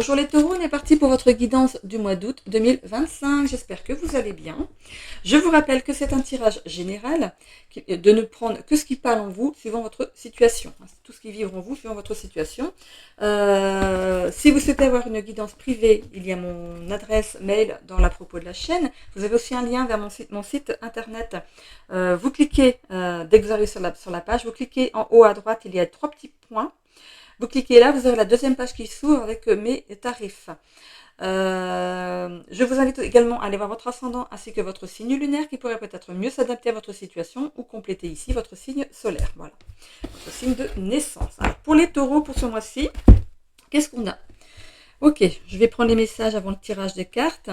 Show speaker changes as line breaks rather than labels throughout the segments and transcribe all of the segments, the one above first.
Bonjour les taureaux, on est parti pour votre guidance du mois d'août 2025. J'espère que vous allez bien. Je vous rappelle que c'est un tirage général, de ne prendre que ce qui parle en vous suivant votre situation. C'est tout ce qui vibre en vous suivant votre situation. Si vous souhaitez avoir une guidance privée, il y a mon adresse mail dans la propos de la chaîne. Vous avez aussi un lien vers mon site internet. Vous cliquez, dès que vous arrivez sur la page, vous cliquez en haut à droite, il y a 3 petits points. Vous cliquez là, vous aurez la deuxième page qui s'ouvre avec mes tarifs. Je vous invite également à aller voir votre ascendant ainsi que votre signe lunaire qui pourrait peut-être mieux s'adapter à votre situation ou compléter ici votre signe solaire. Voilà, votre signe de naissance. Alors, pour les taureaux, pour ce mois-ci, qu'est-ce qu'on a? Ok, je vais prendre les messages avant le tirage des cartes.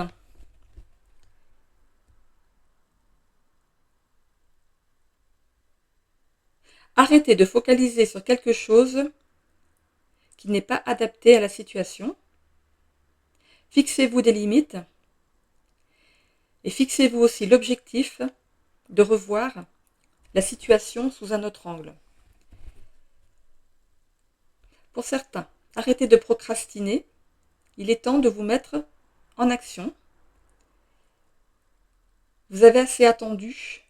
Arrêtez de focaliser sur quelque chose qui n'est pas adapté à la situation. Fixez-vous des limites et fixez-vous aussi l'objectif de revoir la situation sous un autre angle. Pour certains, arrêtez de procrastiner. Il est temps de vous mettre en action. Vous avez assez attendu.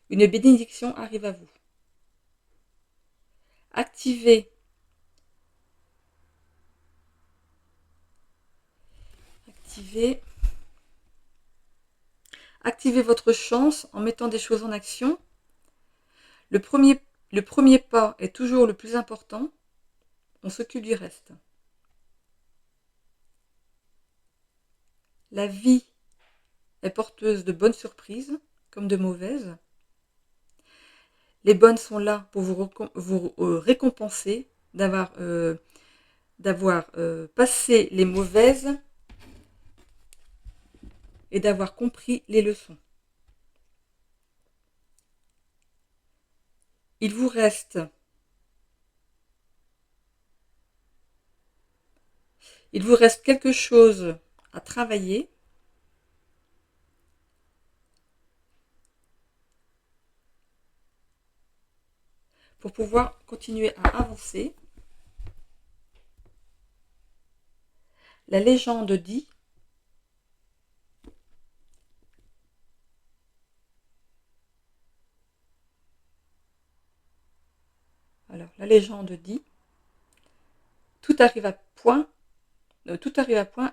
Une bénédiction arrive à vous. Activez votre chance en mettant des choses en action. Le premier pas est toujours le plus important. On s'occupe du reste. La vie est porteuse de bonnes surprises comme de mauvaises. Les bonnes sont là pour vous récompenser d'avoir passé les mauvaises et d'avoir compris les leçons. Il vous reste quelque chose à travailler pour pouvoir continuer à avancer. La légende dit tout arrive à point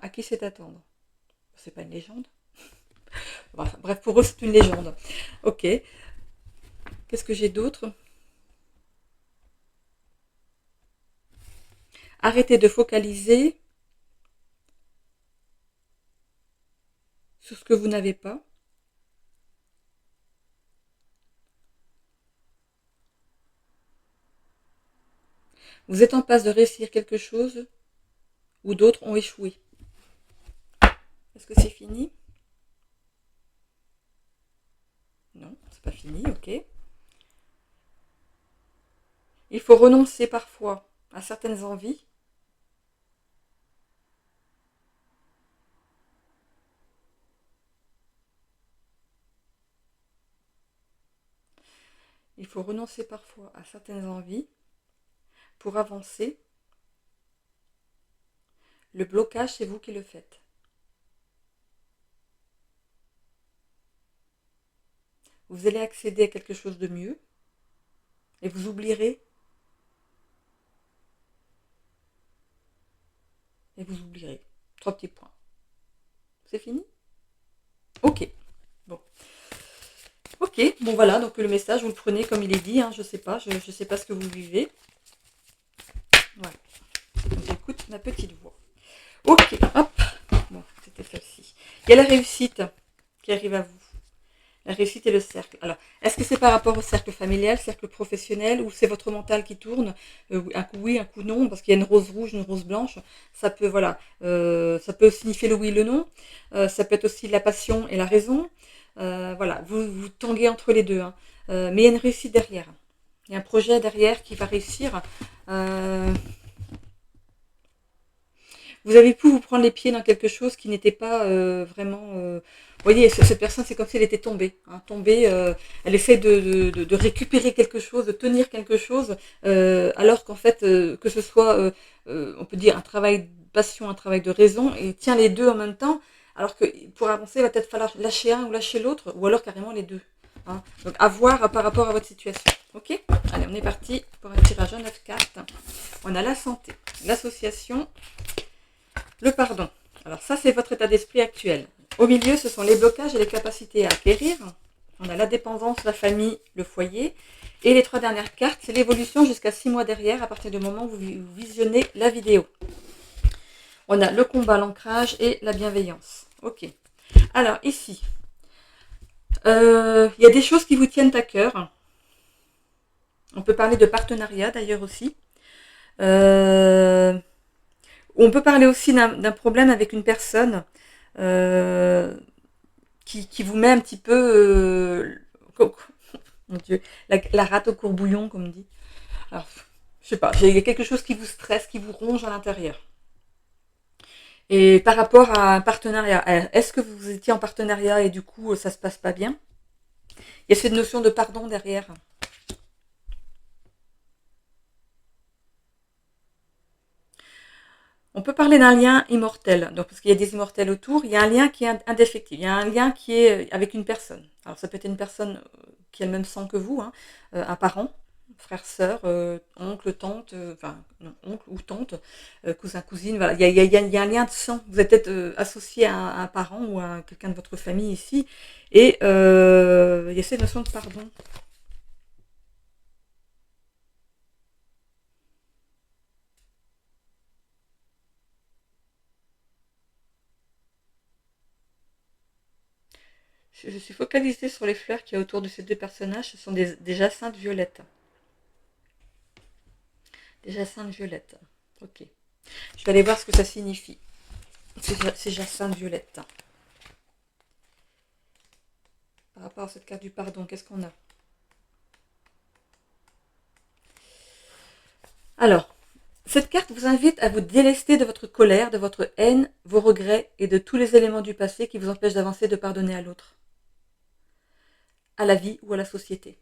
à qui sait attendre. C'est pas une légende. Bref, pour eux c'est une légende. Ok. Qu'est-ce que j'ai d'autre? Arrêtez de focaliser sur ce que vous n'avez pas. Vous êtes en passe de réussir quelque chose où d'autres ont échoué. Est-ce que c'est fini? Non, c'est pas fini, ok. Il faut renoncer parfois à certaines envies. Il faut renoncer parfois à certaines envies pour avancer. Le blocage, c'est vous qui le faites. Vous allez accéder à quelque chose de mieux et vous oublierez. Et vous oublierez. 3 petits points. C'est fini? Ok. Bon. Ok, bon voilà, donc le message, vous le prenez comme il est dit, hein, je sais pas ce que vous vivez. Voilà. Donc j'écoute ma petite voix. Ok, hop. Bon, c'était celle-ci. Il y a la réussite qui arrive à vous. La réussite et le cercle. Alors, est-ce que c'est par rapport au cercle familial, cercle professionnel, ou c'est votre mental qui tourne? Un coup oui, un coup non, parce qu'il y a une rose rouge, une rose blanche. Ça peut, voilà, ça peut signifier le oui et le non. Ça peut être aussi la passion et la raison. Voilà, vous tanguez entre les deux. Hein. Mais il y a une réussite derrière. Il y a un projet derrière qui va réussir. vous avez pu vous prendre les pieds dans quelque chose qui n'était pas vraiment... vous voyez, cette personne, c'est comme si elle était tombée. Hein, tombée, elle essaie de récupérer quelque chose, de tenir quelque chose, alors qu'en fait, que ce soit, on peut dire, un travail de passion, un travail de raison, et tient les deux en même temps, alors que pour avancer, il va peut-être falloir lâcher un ou lâcher l'autre, ou alors carrément les deux. Hein. Donc à voir par rapport à votre situation. Ok? Allez, on est parti pour un tirage à 9 cartes. On a la santé, l'association, le pardon. Alors ça, c'est votre état d'esprit actuel. Au milieu, ce sont les blocages et les capacités à acquérir. On a la dépendance, la famille, le foyer. Et les 3 dernières cartes, c'est l'évolution jusqu'à 6 mois derrière, à partir du moment où vous visionnez la vidéo. On a le combat, l'ancrage et la bienveillance. Ok. Alors ici, il y a des choses qui vous tiennent à cœur. On peut parler de partenariat d'ailleurs aussi. On peut parler aussi d'un problème avec une personne qui vous met un petit peu... mon Dieu, la rate au courbouillon, comme on dit. Alors, je sais pas, il y a quelque chose qui vous stresse, qui vous ronge à l'intérieur. Et par rapport à un partenariat, est-ce que vous étiez en partenariat et du coup ça se passe pas bien? Il y a cette notion de pardon derrière. On peut parler d'un lien immortel, donc parce qu'il y a des immortels autour, il y a un lien qui est indéfectible, il y a un lien qui est avec une personne. Alors ça peut être une personne qui a le même sang que vous, hein, un parent, frère, sœur, oncle, tante, enfin non, oncle ou tante, cousin, cousine, voilà. Il y a un lien de sang. Vous êtes peut-être associé à un parent ou à quelqu'un de votre famille ici, et il y a cette notion de pardon. Je suis focalisée sur les fleurs qu'il y a autour de ces deux personnages. Ce sont des jacinthes violettes. Des jacinthes violettes. Ok. Je vais aller voir ce que ça signifie. Ces jacinthes violettes. Par rapport à cette carte du pardon, qu'est-ce qu'on a? Alors, cette carte vous invite à vous délester de votre colère, de votre haine, vos regrets et de tous les éléments du passé qui vous empêchent d'avancer, de pardonner à l'autre, à la vie ou à la société.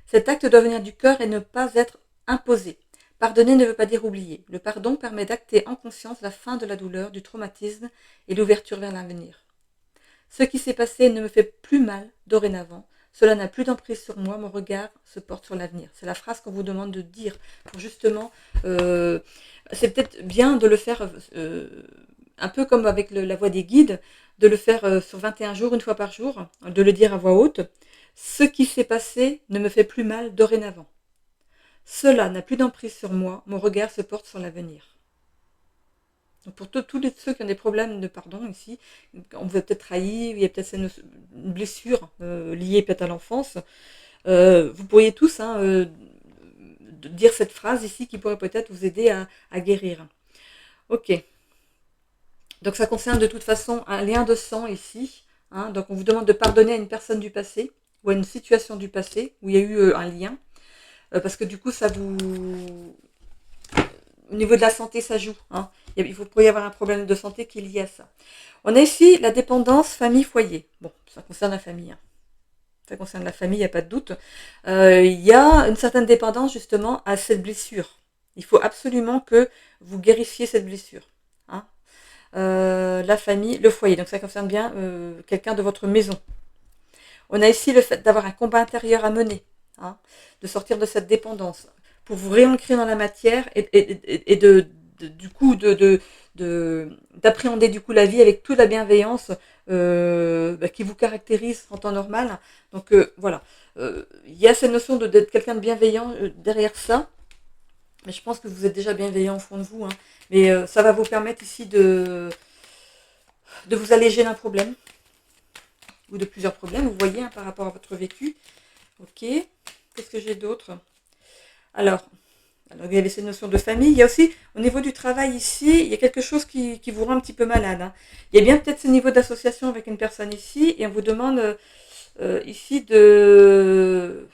Cet acte doit venir du cœur et ne pas être imposé. Pardonner ne veut pas dire oublier. Le pardon permet d'acter en conscience la fin de la douleur, du traumatisme et l'ouverture vers l'avenir. Ce qui s'est passé ne me fait plus mal dorénavant. Cela n'a plus d'emprise sur moi, mon regard se porte sur l'avenir. C'est la phrase qu'on vous demande de dire pour justement... c'est peut-être bien de le faire un peu comme avec la voix des guides, de le faire sur 21 jours, une fois par jour, de le dire à voix haute. Ce qui s'est passé ne me fait plus mal dorénavant. Cela n'a plus d'emprise sur moi, mon regard se porte sur l'avenir. Donc pour tous ceux qui ont des problèmes de pardon ici, on vous a peut-être trahi, il y a peut-être une blessure liée peut-être à l'enfance, vous pourriez tous dire cette phrase ici qui pourrait peut-être vous aider à guérir. Ok. Donc ça concerne de toute façon un lien de sang ici. Hein, donc on vous demande de pardonner à une personne du passé ou à une situation du passé où il y a eu un lien. Parce que du coup ça vous... Au niveau de la santé, ça joue. Hein. Il pourrait y avoir un problème de santé qui est lié à ça. On a ici la dépendance famille-foyer. Bon, ça concerne la famille. Hein. Ça concerne la famille, il n'y a pas de doute. Il y a une certaine dépendance justement à cette blessure. Il faut absolument que vous guérissiez cette blessure. Hein. La famille, le foyer. Donc ça concerne bien quelqu'un de votre maison. On a ici le fait d'avoir un combat intérieur à mener. Hein, de sortir de cette dépendance pour vous réancrer dans la matière et du coup d'appréhender du coup la vie avec toute la bienveillance qui vous caractérise en temps normal. Donc voilà, il y a cette notion d'être quelqu'un de bienveillant derrière ça. Mais je pense que vous êtes déjà bienveillant au fond de vous. Hein. Mais ça va vous permettre ici de vous alléger d'un problème ou de plusieurs problèmes, vous voyez, hein, par rapport à votre vécu. Ok, qu'est-ce que j'ai d'autre? Alors, il y avait cette notion de famille. Il y a aussi, au niveau du travail ici, il y a quelque chose qui vous rend un petit peu malade. Hein. Il y a bien peut-être ce niveau d'association avec une personne ici, et on vous demande ici de...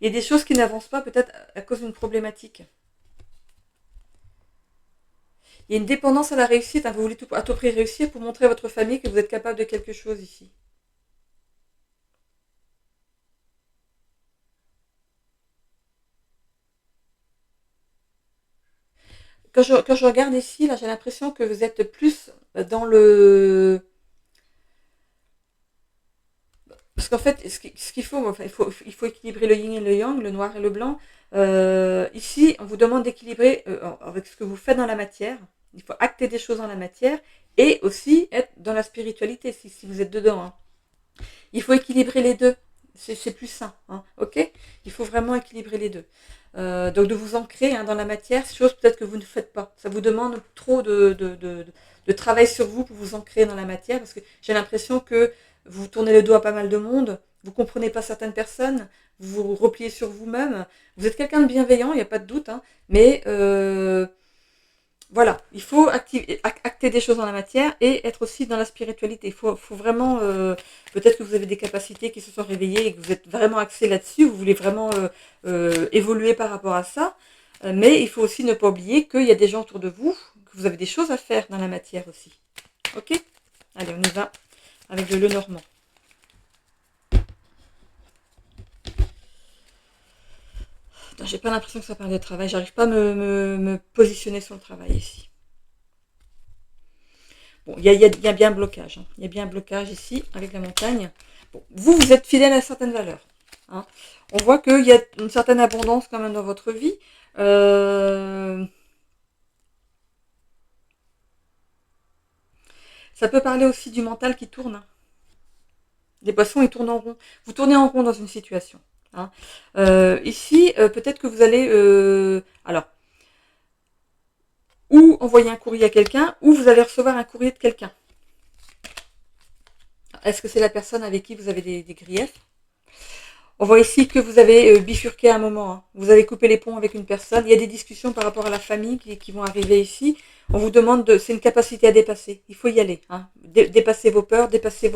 Il y a des choses qui n'avancent pas peut-être à cause d'une problématique. Il y a une dépendance à la réussite, hein, vous voulez à tout prix réussir pour montrer à votre famille que vous êtes capable de quelque chose ici. Quand je regarde ici, là, j'ai l'impression que vous êtes plus dans le... Parce qu'en fait, ce qu'il faut, enfin, il faut équilibrer le yin et le yang, le noir et le blanc. Ici, on vous demande d'équilibrer avec ce que vous faites dans la matière. Il faut acter des choses dans la matière et aussi être dans la spiritualité, si vous êtes dedans. Hein. Il faut équilibrer les deux. C'est plus sain. Hein, ok. Il faut vraiment équilibrer les deux. Donc de vous ancrer hein, dans la matière, chose peut-être que vous ne faites pas. Ça vous demande trop de travail sur vous pour vous ancrer dans la matière, parce que j'ai l'impression que vous tournez le dos à pas mal de monde, vous comprenez pas certaines personnes, vous vous repliez sur vous-même. Vous êtes quelqu'un de bienveillant, il n'y a pas de doute, hein, mais voilà, il faut acter des choses dans la matière et être aussi dans la spiritualité. Faut vraiment, peut-être que vous avez des capacités qui se sont réveillées et que vous êtes vraiment axé là-dessus, vous voulez vraiment évoluer par rapport à ça, mais il faut aussi ne pas oublier qu'il y a des gens autour de vous, que vous avez des choses à faire dans la matière aussi. Ok? Allez, on y va avec le Lenormand. J'ai pas l'impression que ça parle de travail, j'arrive pas à me positionner sur le travail ici. Bon, il y a bien un blocage. Hein. Il y a bien un blocage ici avec la montagne. Bon, vous êtes fidèle à certaines valeurs. Hein. On voit qu'il y a une certaine abondance quand même dans votre vie. Ça peut parler aussi du mental qui tourne. Hein. Les poissons, ils tournent en rond. Vous tournez en rond dans une situation. Hein. Ici, peut-être que vous allez... alors, ou envoyer un courrier à quelqu'un, ou vous allez recevoir un courrier de quelqu'un. Est-ce que c'est la personne avec qui vous avez des griefs? On voit ici que vous avez bifurqué à un moment. Hein. Vous avez coupé les ponts avec une personne. Il y a des discussions par rapport à la famille qui vont arriver ici. On vous demande de... C'est une capacité à dépasser. Il faut y aller. Hein. Dépasser vos peurs, dépasser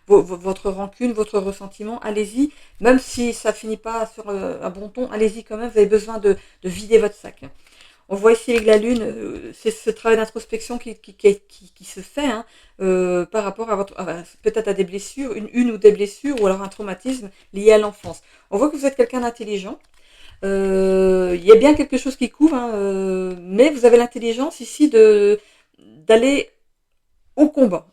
votre rancune, votre ressentiment. Allez-y. Même si ça finit pas sur un bon ton, allez-y quand même. Vous avez besoin de vider votre sac. On voit ici avec la lune, c'est ce travail d'introspection qui se fait hein, par rapport à votre, peut-être à des blessures, une ou des blessures, ou alors un traumatisme lié à l'enfance. On voit que vous êtes quelqu'un d'intelligent. Il y a bien quelque chose qui couvre, hein, mais vous avez l'intelligence ici d'aller au combat,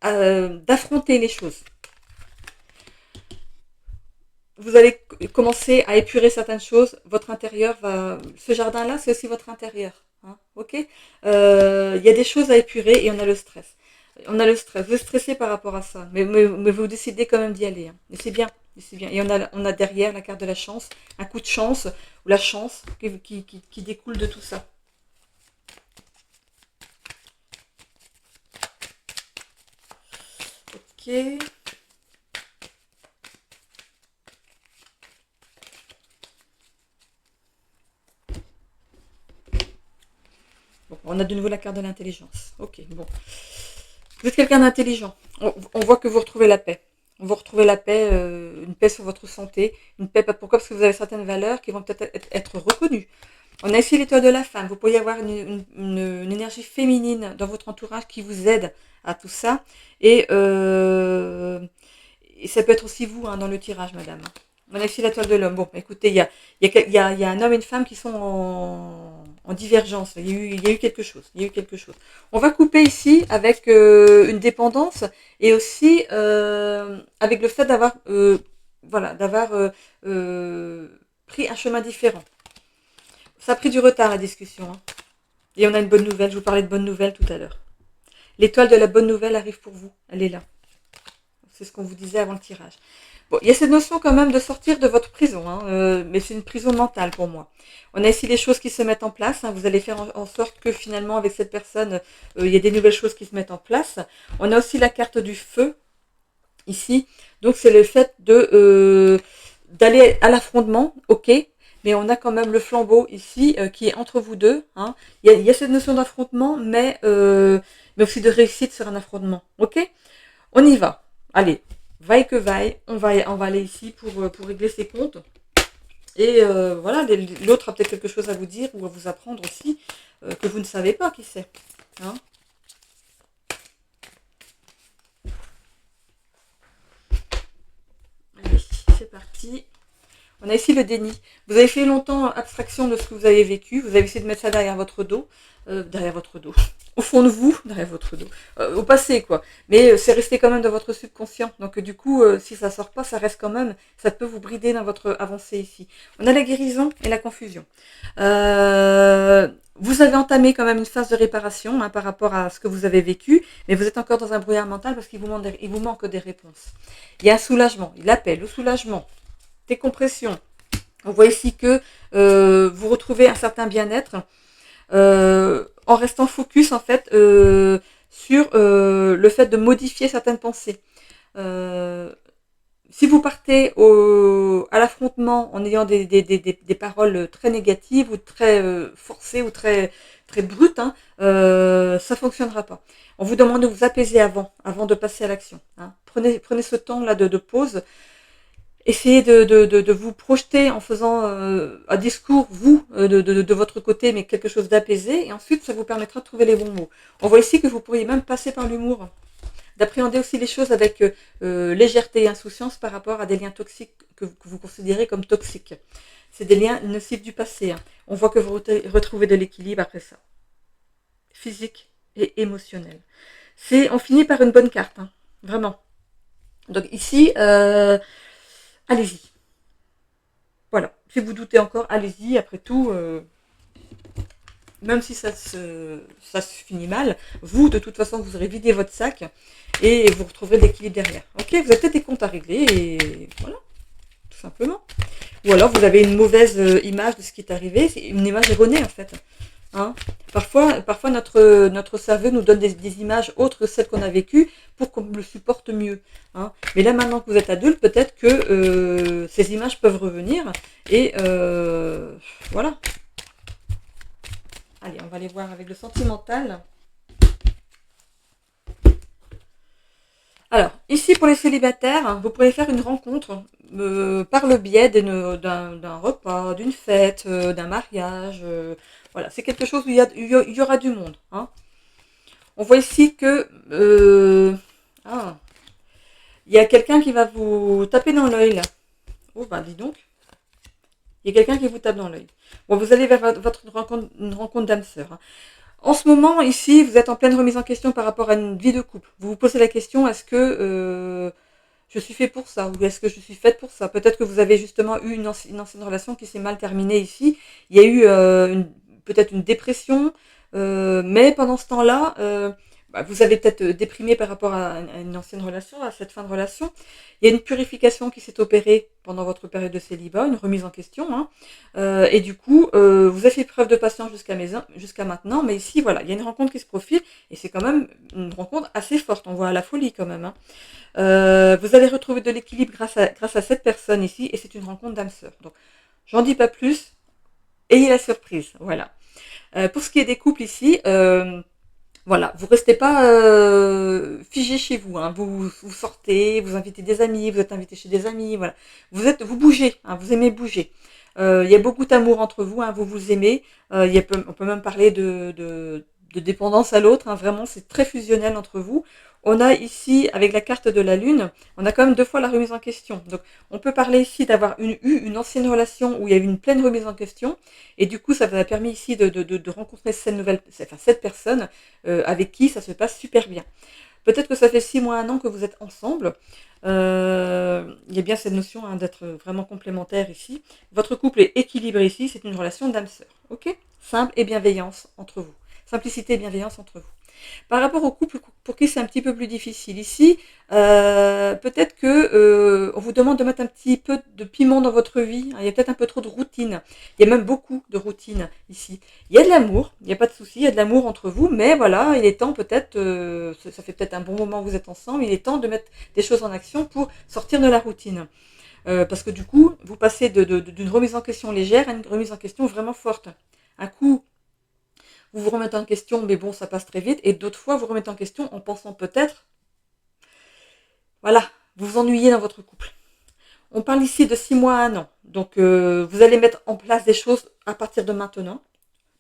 d'affronter les choses. Vous allez commencer à épurer certaines choses. Votre intérieur va... Ce jardin-là, c'est aussi votre intérieur. Hein, ok. Il y a des choses à épurer et on a le stress. On a le stress. Vous êtes stressé par rapport à ça. Mais vous décidez quand même d'y aller. Hein. Et c'est bien. C'est bien. Et on a derrière la carte de la chance, un coup de chance, ou la chance qui découle de tout ça. Ok. Bon, on a de nouveau la carte de l'intelligence. Ok, bon. Vous êtes quelqu'un d'intelligent. On voit que vous retrouvez la paix. Vous retrouvez la paix, une paix sur votre santé. Une paix, pourquoi? Parce que vous avez certaines valeurs qui vont peut-être être reconnues. On a ici l'étoile de la femme. Vous pourriez avoir une énergie féminine dans votre entourage qui vous aide à tout ça. Et ça peut être aussi vous hein, dans le tirage, madame. On a ici la toile de l'homme. Bon, écoutez, il y a un homme et une femme qui sont en divergence. Il y a eu quelque chose. Il y a eu quelque chose. On va couper ici avec une dépendance et aussi avec le fait d'avoir voilà, d'avoir pris un chemin différent. Ça a pris du retard la discussion. Hein. Et on a une bonne nouvelle. Je vous parlais de bonne nouvelle tout à l'heure. L'étoile de la bonne nouvelle arrive pour vous. Elle est là. C'est ce qu'on vous disait avant le tirage. Bon, il y a cette notion quand même de sortir de votre prison, hein, mais c'est une prison mentale pour moi. On a ici des choses qui se mettent en place. Hein, vous allez faire en sorte que finalement avec cette personne, il y a des nouvelles choses qui se mettent en place. On a aussi la carte du feu ici. Donc c'est le fait de d'aller à l'affrontement, ok. Mais on a quand même le flambeau ici qui est entre vous deux. Hein. Il y a cette notion d'affrontement, mais aussi de réussite sur un affrontement, ok. On y va. Allez, vaille que vaille, on va aller ici pour régler ses comptes. Et voilà, l'autre a peut-être quelque chose à vous dire ou à vous apprendre aussi, que vous ne savez pas, qui sait. Hein. Allez, c'est parti. On a ici le déni. Vous avez fait longtemps abstraction de ce que vous avez vécu. Vous avez essayé de mettre ça derrière votre dos, au fond de vous, derrière votre dos, au passé quoi. Mais c'est resté quand même dans votre subconscient. Donc du coup, si ça sort pas, ça reste quand même, ça peut vous brider dans votre avancée ici. On a la guérison et la confusion. Vous avez entamé quand même une phase de réparation hein, par rapport à ce que vous avez vécu, mais vous êtes encore dans un brouillard mental parce qu'il vous manque des réponses. Il y a un soulagement, il appelle au soulagement, décompression. On voit ici que vous retrouvez un certain bien-être en restant focus en fait sur le fait de modifier certaines pensées. Si vous partez à l'affrontement en ayant des paroles très négatives ou très forcées ou très brutes, hein, ça fonctionnera pas. On vous demande de vous apaiser avant de passer à l'action. Hein. Prenez ce temps-là de pause. Essayez de vous projeter en faisant un discours, vous, de votre côté, mais quelque chose d'apaisé. Et ensuite, ça vous permettra de trouver les bons mots. On voit ici que vous pourriez même passer par l'humour. D'appréhender aussi les choses avec légèreté et insouciance par rapport à des liens toxiques que vous considérez comme toxiques. C'est des liens nocifs du passé. Hein. On voit que vous retrouvez de l'équilibre après ça. Physique et émotionnel. On finit par une bonne carte. Hein. Vraiment. Donc ici, allez-y. Voilà. Si vous doutez encore, allez-y. Après tout, même si ça se finit mal, vous, de toute façon, vous aurez vidé votre sac et vous retrouverez de l'équilibre derrière. Ok, vous avez peut-être des comptes à régler et voilà, tout simplement. Ou alors vous avez une mauvaise image de ce qui est arrivé, c'est une image erronée en fait. Hein. Parfois notre cerveau nous donne des images autres que celles qu'on a vécues pour qu'on le supporte mieux. Hein. Mais là maintenant que vous êtes adulte, peut-être que ces images peuvent revenir et voilà. Allez, on va aller voir avec le sentimental. Alors, ici pour les célibataires, vous pourrez faire une rencontre par le biais d'un repas, d'une fête, d'un mariage. Voilà, c'est quelque chose où il y aura du monde. Hein. On voit ici que il y a quelqu'un qui va vous taper dans l'œil là. Oh bah dis donc. Il y a quelqu'un qui vous tape dans l'œil. Bon, vous allez vers une rencontre d'âme sœur. Hein. En ce moment, ici, vous êtes en pleine remise en question par rapport à une vie de couple. Vous vous posez la question, est-ce que je suis fait pour ça ou est-ce que je suis faite pour ça? Peut-être que vous avez justement eu une ancienne relation qui s'est mal terminée ici. Il y a eu peut-être une dépression, mais pendant ce temps-là, vous avez peut-être déprimé par rapport à une ancienne relation, à cette fin de relation. Il y a une purification qui s'est opérée pendant votre période de célibat, une remise en question. Hein. Et du coup, vous avez fait preuve de patience jusqu'à maintenant, mais ici, voilà, il y a une rencontre qui se profile, et c'est quand même une rencontre assez forte, on voit à la folie quand même. Hein. Vous allez retrouver de l'équilibre grâce à cette personne ici, et c'est une rencontre d'âme sœur. Donc, j'en dis pas plus, ayez la surprise, voilà. Pour ce qui est des couples ici, voilà, vous restez pas figé chez vous, hein. Vous sortez, vous invitez des amis, vous êtes invité chez des amis, voilà. Vous bougez, hein, vous aimez bouger. Il y a beaucoup d'amour entre vous, hein, vous vous aimez. On peut même parler de dépendance à l'autre, hein, vraiment c'est très fusionnel entre vous. On a ici, avec la carte de la lune, on a quand même 2 fois la remise en question. Donc on peut parler ici d'avoir eu une ancienne relation où il y a eu une pleine remise en question, et du coup ça vous a permis ici de rencontrer cette personne avec qui ça se passe super bien. Peut-être que ça fait 6 mois, 1 an que vous êtes ensemble. Il y a bien cette notion hein, d'être vraiment complémentaire ici. Votre couple est équilibré ici, c'est une relation d'âme-sœur. Ok? Simple et bienveillance entre vous. Simplicité et bienveillance entre vous. Par rapport au couple pour qui c'est un petit peu plus difficile ici, peut-être que on vous demande de mettre un petit peu de piment dans votre vie. Il y a peut-être un peu trop de routine. Il y a même beaucoup de routine ici. Il y a de l'amour, il n'y a pas de souci, il y a de l'amour entre vous, mais voilà, il est temps peut-être, ça fait peut-être un bon moment que vous êtes ensemble, il est temps de mettre des choses en action pour sortir de la routine. Parce que du coup, vous passez d'une remise en question légère à une remise en question vraiment forte. Un coup, vous vous remettez en question, mais bon, ça passe très vite. Et d'autres fois, vous remettez en question en pensant peut-être, voilà, vous vous ennuyez dans votre couple. On parle ici de 6 mois à 1 an. Donc, vous allez mettre en place des choses à partir de maintenant.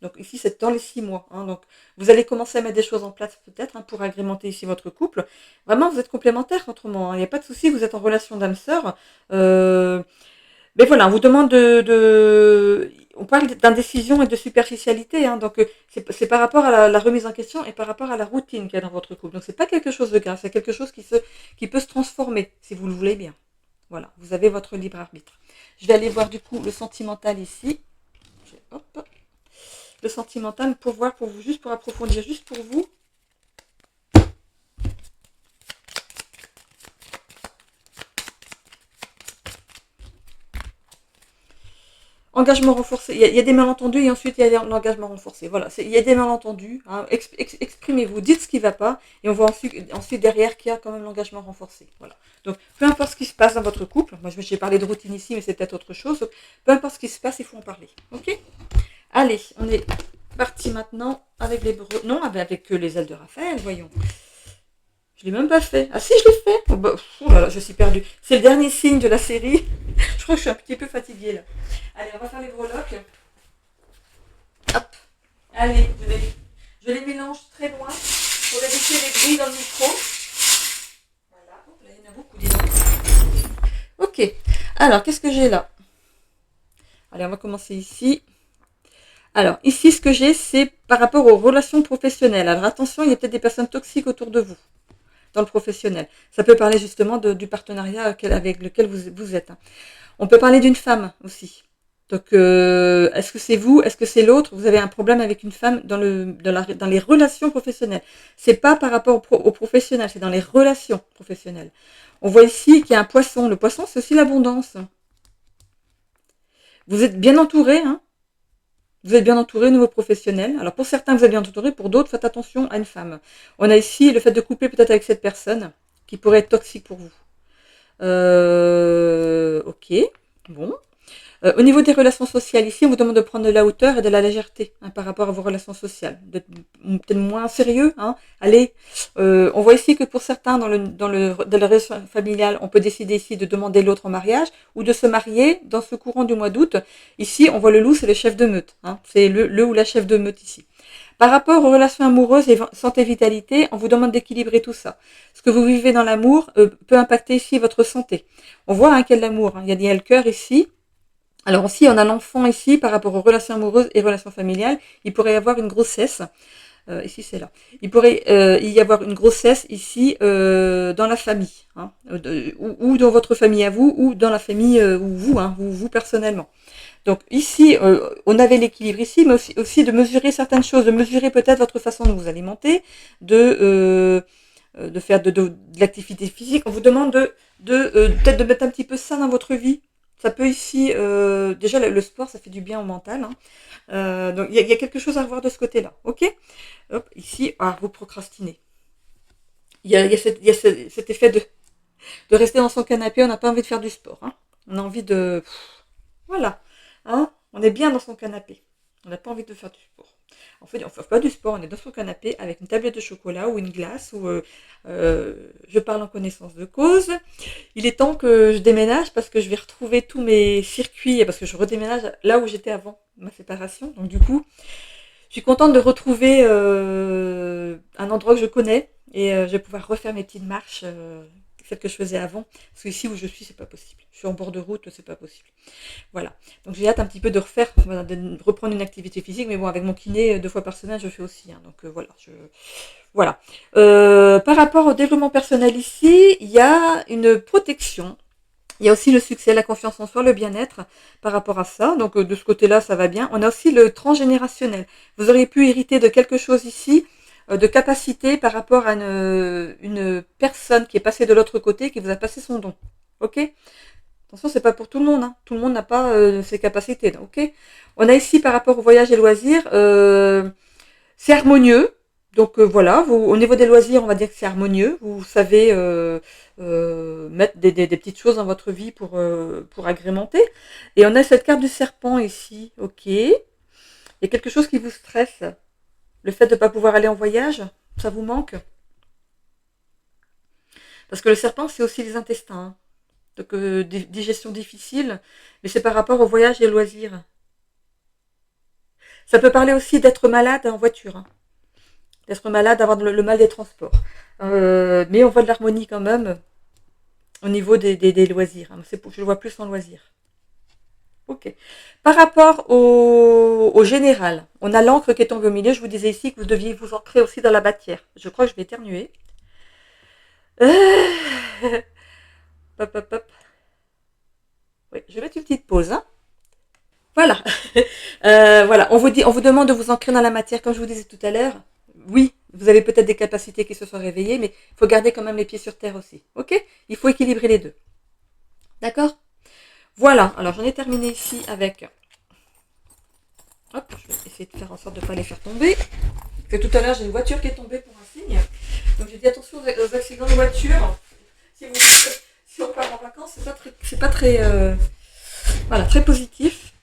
Donc ici, c'est dans les 6 mois. Hein. Donc, vous allez commencer à mettre des choses en place peut-être hein, pour agrémenter ici votre couple. Vraiment, vous êtes complémentaires autrement. Il n'y a pas de souci, vous êtes en relation d'âme-sœur. Mais voilà, on vous demande on parle d'indécision et de superficialité. Hein. Donc, c'est par rapport à la remise en question et par rapport à la routine qu'il y a dans votre couple. Donc, c'est pas quelque chose de grave, c'est quelque chose qui peut se transformer, si vous le voulez bien. Voilà, vous avez votre libre arbitre. Je vais aller voir du coup le sentimental ici. Hop. Le sentimental pour voir, pour vous, juste pour approfondir, juste pour vous. Engagement renforcé. Il y a des malentendus et ensuite il y a l'engagement renforcé. Voilà, il y a des malentendus. Hein. Exprimez-vous, dites ce qui ne va pas et on voit ensuite derrière qu'il y a quand même l'engagement renforcé. Voilà. Donc peu importe ce qui se passe dans votre couple, moi j'ai parlé de routine ici, mais c'est peut-être autre chose. Donc, peu importe ce qui se passe, il faut en parler. Ok? Allez, on est parti maintenant avec les non, avec les ailes de Raphaël, voyons. Je l'ai même pas fait. Ah si, je l'ai fait. Oh là là, je suis perdue. C'est le dernier signe de la série. Je crois que je suis un petit peu fatiguée là. Allez, on va faire les breloques. Hop. Allez, je les mélange très loin pour éviter les bruits dans le micro. Voilà. Oh, là, il y en a beaucoup, dis donc. Ok. Alors, qu'est-ce que j'ai là? Allez, on va commencer ici. Alors, ici, ce que j'ai, c'est par rapport aux relations professionnelles. Alors, attention, il y a peut-être des personnes toxiques autour de vous. Dans le professionnel. Ça peut parler justement du partenariat avec lequel vous êtes. On peut parler d'une femme aussi. Donc, est-ce que c'est vous? Est-ce que c'est l'autre? Vous avez un problème avec une femme dans les relations professionnelles. C'est pas par rapport au professionnel, c'est dans les relations professionnelles. On voit ici qu'il y a un poisson. Le poisson, c'est aussi l'abondance. Vous êtes bien entouré, hein? Vous êtes bien entouré au niveau professionnel. Alors pour certains, vous êtes bien entouré, pour d'autres, faites attention à une femme. On a ici le fait de coupler peut-être avec cette personne qui pourrait être toxique pour vous. Ok, bon. Au niveau des relations sociales, ici, on vous demande de prendre de la hauteur et de la légèreté hein, par rapport à vos relations sociales. Peut-être moins sérieux. Hein. Allez, on voit ici que pour certains, dans la relation familiale, on peut décider ici de demander l'autre en mariage ou de se marier dans ce courant du mois d'août. Ici, on voit le loup, c'est le chef de meute. Hein. C'est le ou la chef de meute ici. Par rapport aux relations amoureuses et santé-vitalité, on vous demande d'équilibrer tout ça. Ce que vous vivez dans l'amour peut impacter ici votre santé. On voit hein, qu'il y a de l'amour. Hein. Il y a le cœur ici. Alors aussi, on a l'enfant ici par rapport aux relations amoureuses et relations familiales. Il pourrait y avoir une grossesse. Ici, c'est là. Il pourrait y avoir une grossesse ici dans la famille. Hein, ou dans votre famille à vous, ou dans la famille ou vous, hein, vous personnellement. Donc ici, on avait l'équilibre ici, mais aussi de mesurer certaines choses, de mesurer peut-être votre façon de vous alimenter, de faire de l'activité physique. On vous demande peut-être de mettre un petit peu ça dans votre vie. Ça peut ici, déjà le sport, ça fait du bien au mental. Hein. Donc il y a quelque chose à revoir de ce côté-là. Ok. Hop, ici, vous procrastinez. Il y a cet effet de rester dans son canapé, on n'a pas envie de faire du sport. Hein. On a envie de... Voilà. Hein, on est bien dans son canapé. On n'a pas envie de faire du sport. En fait, on ne fait pas du sport, on est dans son canapé avec une tablette de chocolat ou une glace. Je parle en connaissance de cause. Il est temps que je déménage parce que je vais retrouver tous mes circuits, parce que je redéménage là où j'étais avant ma séparation. Donc du coup, je suis contente de retrouver un endroit que je connais et je vais pouvoir refaire mes petites marches, celles que je faisais avant. Parce que ici où je suis, c'est pas possible. Je suis en bord de route, c'est pas possible. Voilà. Donc j'ai hâte un petit peu de reprendre une activité physique, mais bon, avec mon kiné 2 fois par semaine, je fais aussi. Hein, donc voilà. Voilà. Par rapport au développement personnel ici, il y a une protection. Il y a aussi le succès, la confiance en soi, le bien-être par rapport à ça. Donc de ce côté-là, ça va bien. On a aussi le transgénérationnel. Vous auriez pu hériter de quelque chose ici, de capacité par rapport à une personne qui est passée de l'autre côté, qui vous a passé son don. Ok? Attention, c'est pas pour tout le monde. Hein. Tout le monde n'a pas ces capacités. Ok? On a ici par rapport au voyage et loisirs, c'est harmonieux. Donc voilà, au niveau des loisirs, on va dire que c'est harmonieux. Vous savez mettre des petites choses dans votre vie pour agrémenter. Et on a cette carte du serpent ici. Ok. Il y a quelque chose qui vous stresse. Le fait de ne pas pouvoir aller en voyage, ça vous manque? Parce que le serpent, c'est aussi les intestins. Hein. Donc, digestion difficile, mais c'est par rapport au voyage et aux loisirs. Ça peut parler aussi d'être malade en voiture, hein. D'être malade, d'avoir le mal des transports. Mais on voit de l'harmonie quand même au niveau des loisirs, hein. Je le vois plus en loisirs. Ok. Par rapport au général, on a l'encre qui est tombée au milieu. Je vous disais ici que vous deviez vous ancrer aussi dans la matière. Je crois que je vais éternuer. Hop, hop, hop. Oui, je vais mettre une petite pause, hein. Voilà. Voilà. On vous demande de vous ancrer dans la matière, comme je vous disais tout à l'heure. Oui, vous avez peut-être des capacités qui se sont réveillées, mais il faut garder quand même les pieds sur terre aussi. Ok? Il faut équilibrer les deux. D'accord? Voilà. Alors j'en ai terminé ici avec. Hop, je vais essayer de faire en sorte de ne pas les faire tomber. Parce que tout à l'heure, j'ai une voiture qui est tombée pour un signe. Donc j'ai dit attention aux accidents de voiture. Si on part en vacances, c'est pas très, voilà, très positif.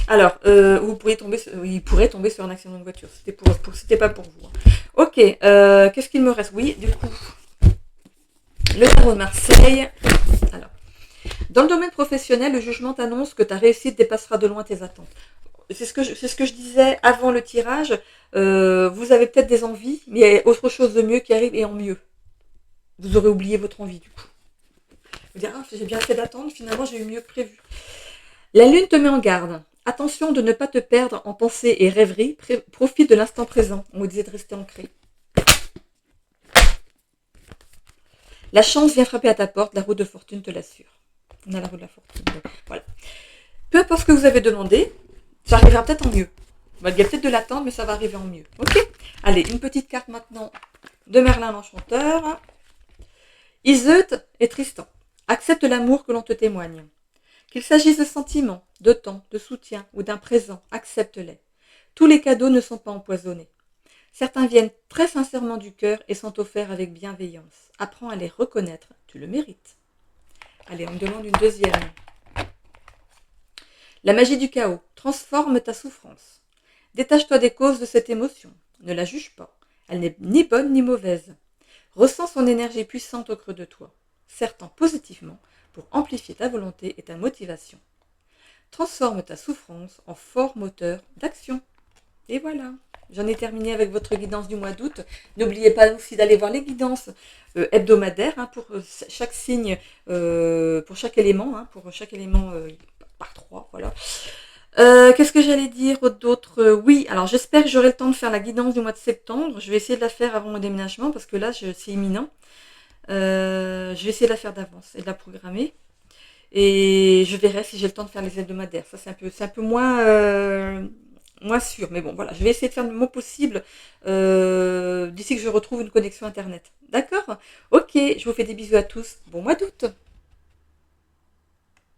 Alors, vous pourriez tomber, il pourrait tomber sur un accident de voiture. C'était pas pour vous, hein. Ok, qu'est-ce qu'il me reste? Oui, du coup, le tarot de Marseille. Alors, dans le domaine professionnel, le jugement t'annonce que ta réussite dépassera de loin tes attentes. C'est ce que je disais avant le tirage. Vous avez peut-être des envies, mais il y a autre chose de mieux qui arrive et en mieux. Vous aurez oublié votre envie du coup. Vous dire, ah, j'ai bien fait d'attendre, finalement j'ai eu mieux que prévu. La lune te met en garde. Attention de ne pas te perdre en pensées et rêveries. Profite de l'instant présent. On vous disait de rester ancré. La chance vient frapper à ta porte. La roue de fortune te l'assure. On a la roue de la fortune. Donc, voilà. Peu importe ce que vous avez demandé, ça arrivera peut-être en mieux. Il y a peut-être de l'attente, mais ça va arriver en mieux. Ok? Allez, une petite carte maintenant de Merlin l'Enchanteur. Iseut et Tristan. Accepte l'amour que l'on te témoigne. Qu'il s'agisse de sentiments, de temps, de soutien ou d'un présent, accepte-les. Tous les cadeaux ne sont pas empoisonnés. Certains viennent très sincèrement du cœur et sont offerts avec bienveillance. Apprends à les reconnaître, tu le mérites. Allez, on me demande une deuxième. La magie du chaos. Transforme ta souffrance. Détache-toi des causes de cette émotion. Ne la juge pas. Elle n'est ni bonne ni mauvaise. Ressens son énergie puissante au creux de toi. Serre-t'en positivement pour amplifier ta volonté et ta motivation. Transforme ta souffrance en fort moteur d'action. Et voilà, j'en ai terminé avec votre guidance du mois d'août. N'oubliez pas aussi d'aller voir les guidances hebdomadaires, hein, pour chaque signe, pour chaque élément, hein, par 3, voilà. Qu'est-ce que j'allais dire d'autre? Oui, alors j'espère que j'aurai le temps de faire la guidance du mois de septembre. Je vais essayer de la faire avant mon déménagement parce que là, c'est imminent. Je vais essayer de la faire d'avance et de la programmer. Et je verrai si j'ai le temps de faire les hebdomadaires. Ça, c'est un peu moins sûr. Mais bon, voilà, je vais essayer de faire le mot possible d'ici que je retrouve une connexion Internet. D'accord? Ok, je vous fais des bisous à tous. Bon mois d'août!